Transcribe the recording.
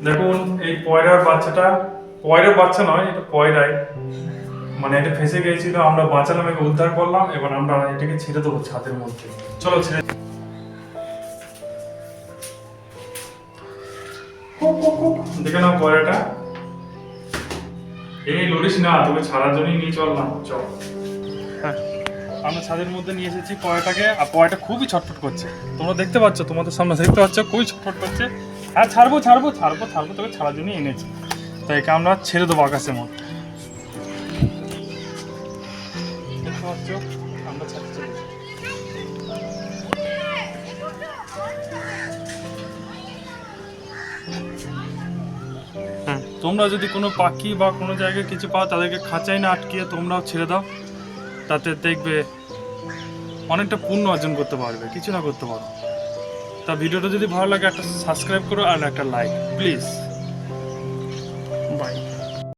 দেখুন এই পয়রার বাচ্চাটা, পয়রার বাচ্চা নয়, এটা পয়রাই, মানে এটা ফেসে গিয়েছিল, আমরা বাঁচালাম, একে উদ্ধার করলাম। এবার আমরা এটাকে ছেড়ে দেবো ছাদের মধ্যে। চলো ছেড়ে। দেখে নাও পয়রাটা, এই লড়িস না, তোকে ছাড়ার জন্যই নিয়ে চললাম। চল। হ্যাঁ, আমরা ছাদের মধ্যে নিয়ে এসেছি পয়রাটাকে, আর পয়রাটা খুবই ছটফট করছে। তোমরা দেখতে পাচ্ছ, তোমাদের সামনে দেখতে পাচ্ছ, খুবই ছটফট করছে। আর ছাড়বো ছাড়বো ছাড়বো ছাড়বো, তোকে ছাড়ার জন্যই এনেছি। তাই একে আমরা ছেড়ে দেবো আকাশের মধ্যে। দেখতে পাচ্ছ, আমরা ছাড়তে চলেছি। তোমরা যদি কোনো পাখি বা কোনো জায়গায় কিছু পাও, তাদেরকে খাঁচাই না আটকিয়ে তোমরাও ছেড়ে দাও। তাতে দেখবে অনেকটা পুণ্য অর্জন করতে পারবে, কিছু না করতে পারো। তা ভিডিওটা যদি ভালো লাগে একটা সাবস্ক্রাইব করো আর একটা লাইক প্লিজ। বাই।